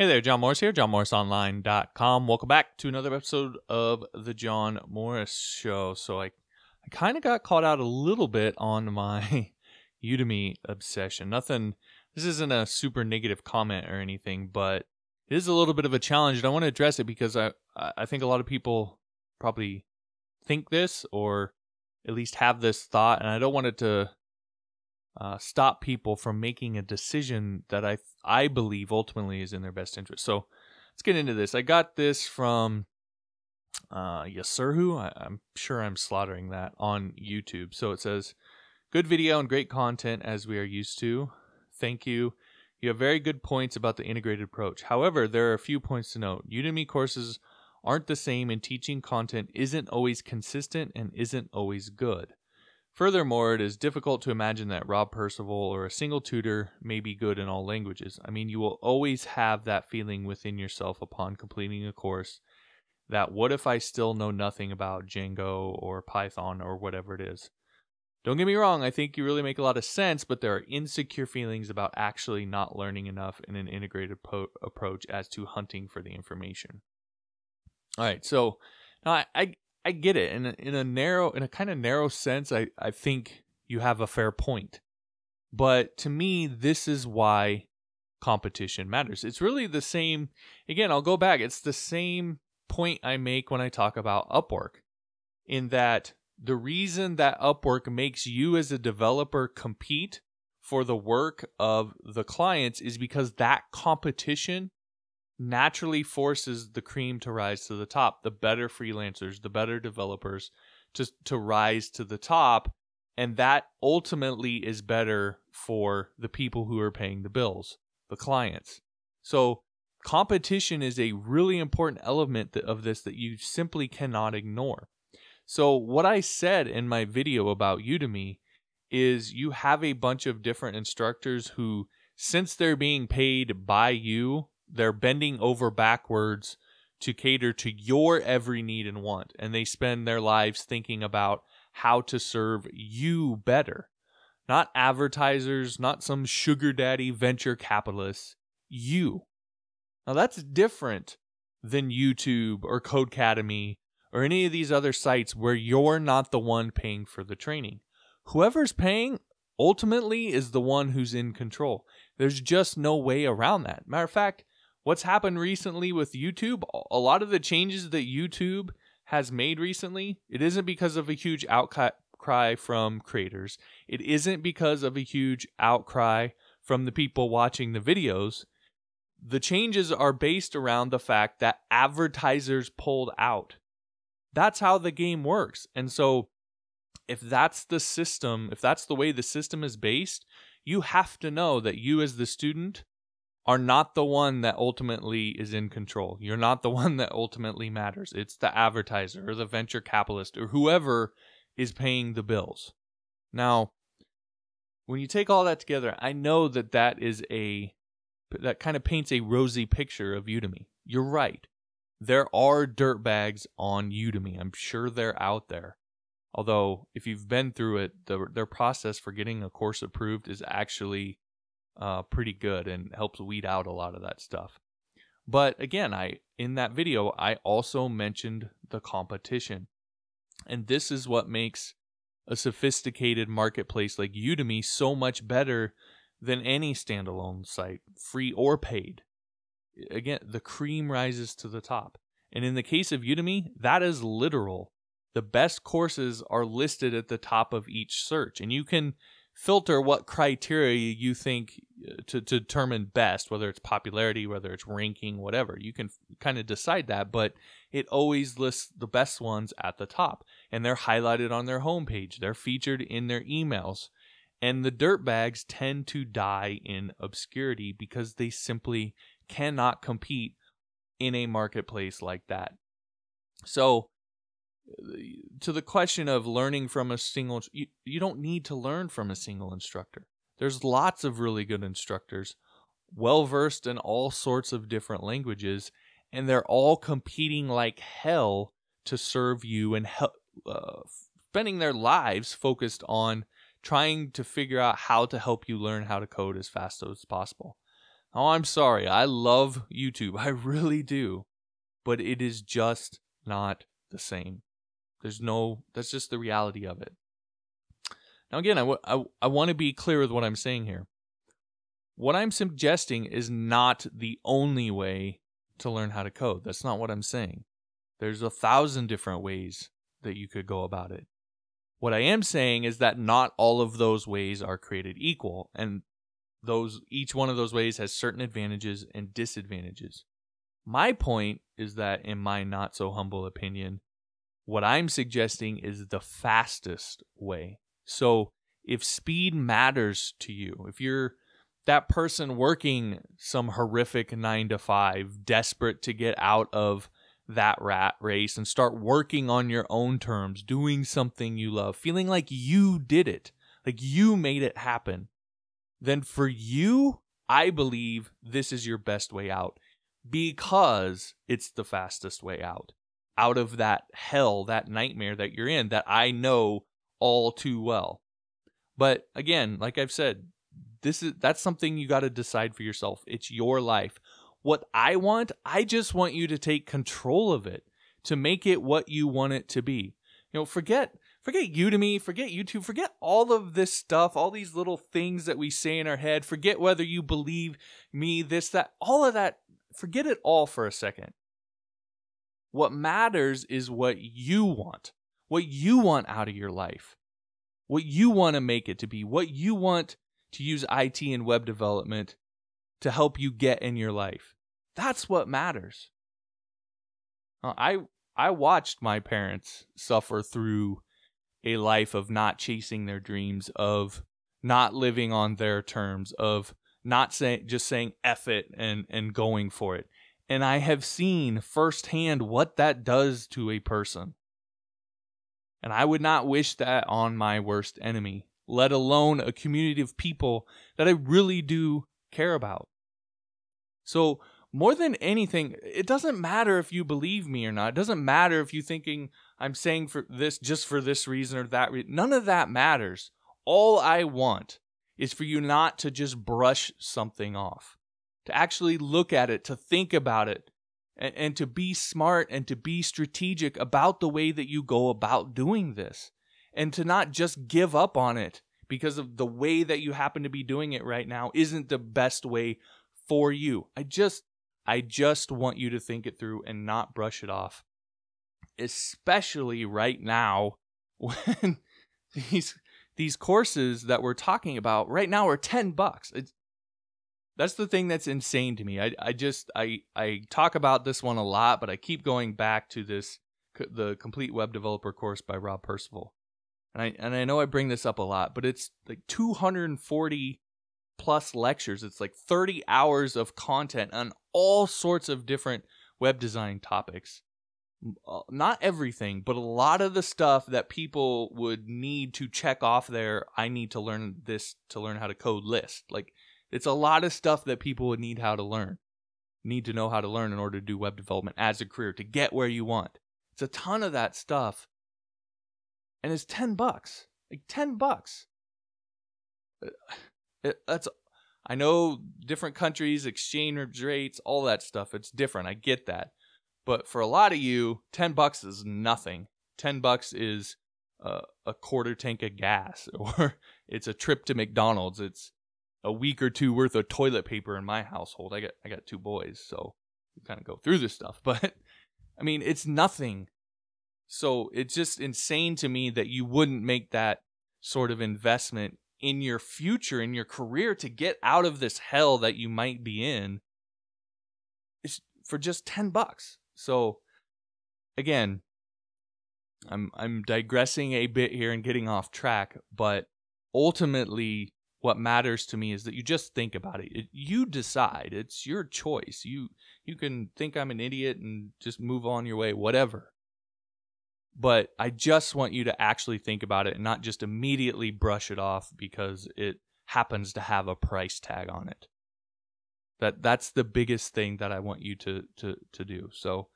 Hey there, John Morris here, johnmorrisonline.com. Welcome back to another episode of the John Morris Show. So I kind of got caught out a little bit on my Udemy obsession. This isn't a super negative comment or anything, but it is a little bit of a challenge, and I want to address it because I think a lot of people probably think this or at least have this thought, and I don't want it to stop people from making a decision that I believe ultimately is in their best interest. So let's get into this. I got this from Yasurhu. I'm sure I'm slaughtering that on YouTube. So it says, good video and great content as we are used to. Thank you. You have very good points about the integrated approach. However, there are a few points to note. Udemy courses aren't the same, and teaching content isn't always consistent and isn't always good. Furthermore, it is difficult to imagine that Rob Percival or a single tutor may be good in all languages. I mean, you will always have that feeling within yourself upon completing a course that what if I still know nothing about Django or Python or whatever it is. Don't get me wrong, I think you really make a lot of sense, but there are insecure feelings about actually not learning enough in an integrated approach as to hunting for the information. All right, so now I get it. In a kind of narrow sense, I think you have a fair point. But to me, this is why competition matters. It's really the same. Again, I'll go back. It's the same point I make when I talk about Upwork, in that the reason that Upwork makes you as a developer compete for the work of the clients is because that competition naturally forces the cream to rise to the top, the better freelancers, the better developers to rise to the top, and that ultimately is better for the people who are paying the bills, the clients. So competition is a really important element of this that you simply cannot ignore. So what I said in my video about Udemy is you have a bunch of different instructors who, since they're being paid by you, they're bending over backwards to cater to your every need and want. And they spend their lives thinking about how to serve you better. Not advertisers, not some sugar daddy venture capitalists. You. Now that's different than YouTube or Codecademy or any of these other sites where you're not the one paying for the training. Whoever's paying ultimately is the one who's in control. There's just no way around that. Matter of fact, what's happened recently with YouTube, a lot of the changes that YouTube has made recently, it isn't because of a huge outcry from creators. It isn't because of a huge outcry from the people watching the videos. The changes are based around the fact that advertisers pulled out. That's how the game works. And so if that's the system, if that's the way the system is based, you have to know that you as the student are not the one that ultimately is in control. You're not the one that ultimately matters. It's the advertiser or the venture capitalist or whoever is paying the bills. Now, when you take all that together, I know that that kind of paints a rosy picture of Udemy. You're right. There are dirtbags on Udemy. I'm sure they're out there. Although, if you've been through it, their process for getting a course approved is actually pretty good and helps weed out a lot of that stuff. But again, in that video, I also mentioned the competition. And this is what makes a sophisticated marketplace like Udemy so much better than any standalone site, free or paid. Again, the cream rises to the top. And in the case of Udemy, that is literal. The best courses are listed at the top of each search. And you can filter what criteria you think to determine best, whether it's popularity, whether it's ranking, whatever. You can kind of decide that, but it always lists the best ones at the top. And they're highlighted on their homepage. They're featured in their emails. And the dirtbags tend to die in obscurity because they simply cannot compete in a marketplace like that. So, to the question of learning from a single, you don't need to learn from a single instructor. There's lots of really good instructors, well-versed in all sorts of different languages, and they're all competing like hell to serve you and spending their lives focused on trying to figure out how to help you learn how to code as fast as possible. Oh, I'm sorry. I love YouTube. I really do. But it is just not the same. That's just the reality of it. Now, again, I want to be clear with what I'm saying here. What I'm suggesting is not the only way to learn how to code. That's not what I'm saying. There's 1,000 different ways that you could go about it. What I am saying is that not all of those ways are created equal, and each one of those ways has certain advantages and disadvantages. My point is that, in my not so humble opinion, what I'm suggesting is the fastest way. So if speed matters to you, if you're that person working some horrific 9-to-5, desperate to get out of that rat race and start working on your own terms, doing something you love, feeling like you did it, like you made it happen, then for you, I believe this is your best way out, because it's the fastest way out of that hell, that nightmare that you're in, that I know all too well. But again, like I've said, that's something you got to decide for yourself. It's your life. What I just want you to take control of it, to make it what you want it to be. Forget Udemy, forget YouTube, forget all of this stuff, all these little things that we say in our head. Forget whether you believe me, this, that, all of that. Forget it all for a second. What matters is what you want out of your life, what you want to make it to be, what you want to use IT and web development to help you get in your life. That's what matters. I watched my parents suffer through a life of not chasing their dreams, of not living on their terms, of not just saying F it and going for it. And I have seen firsthand what that does to a person. And I would not wish that on my worst enemy, let alone a community of people that I really do care about. So more than anything, it doesn't matter if you believe me or not. It doesn't matter if you're thinking I'm saying for this just for this reason or that reason. None of that matters. All I want is for you not to just brush something off, to actually look at it, to think about it, and to be smart and to be strategic about the way that you go about doing this, and to not just give up on it because of the way that you happen to be doing it right now isn't the best way for you. I just want you to think it through and not brush it off, especially right now when these courses that we're talking about right now are $10. That's the thing that's insane to me. I talk about this one a lot, but I keep going back to the Complete Web Developer course by Rob Percival. And I know I bring this up a lot, but it's like 240 plus lectures. It's like 30 hours of content on all sorts of different web design topics. Not everything, but a lot of the stuff that people would need to check off their I need to learn this to learn how to code list. Like, it's a lot of stuff that people would need to know how to learn in order to do web development as a career, to get where you want. It's a ton of that stuff. And it's $10. Like $10. I know different countries, exchange rates, all that stuff. It's different. I get that. But for a lot of you, $10 is nothing. $10 is a quarter tank of gas, or it's a trip to McDonald's. It's a week or two worth of toilet paper in my household. I got 2 boys, so we kind of go through this stuff. But I mean, it's nothing. So it's just insane to me that you wouldn't make that sort of investment in your future, in your career, to get out of this hell that you might be in. It's for just $10. So again, I'm digressing a bit here and getting off track, but ultimately what matters to me is that you just think about it. You decide. It's your choice. You can think I'm an idiot and just move on your way, whatever. But I just want you to actually think about it and not just immediately brush it off because it happens to have a price tag on it. That's the biggest thing that I want you to do. So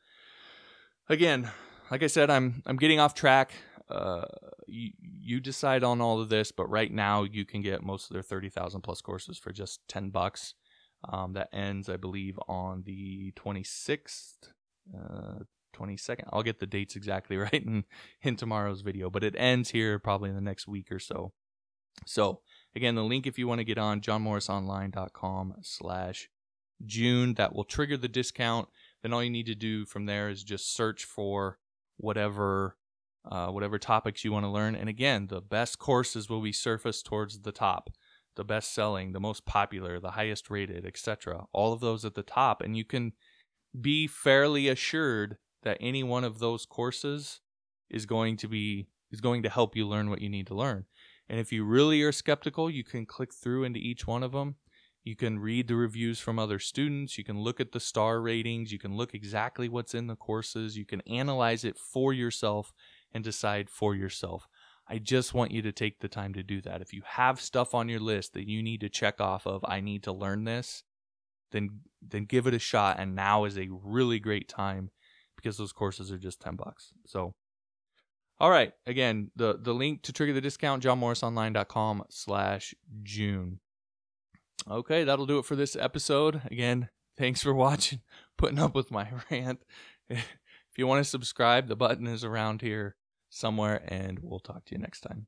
again, like I said, I'm getting off track. You decide on all of this, but right now you can get most of their 30,000 plus courses for just $10. That ends, I believe, on the 26th, 22nd. I'll get the dates exactly right in tomorrow's video, but it ends here probably in the next week or so. So again, the link if you want to get on, johnmorrisonline.com/June. That will trigger the discount. Then all you need to do from there is just search for whatever topics you want to learn. And again, the best courses will be surfaced towards the top. The best selling, the most popular, the highest rated, etc. All of those at the top. And you can be fairly assured that any one of those courses is going to help you learn what you need to learn. And if you really are skeptical, you can click through into each one of them. You can read the reviews from other students. You can look at the star ratings. You can look exactly what's in the courses. You can analyze it for yourself and decide for yourself. I just want you to take the time to do that. If you have stuff on your list that you need to check off of, I need to learn this, then give it a shot. And now is a really great time because those courses are just $10. So, all right. Again, the link to trigger the discount, johnmorrisonline.com/June. Okay, that'll do it for this episode. Again, thanks for watching, putting up with my rant. If you want to subscribe, the button is around here somewhere, and we'll talk to you next time.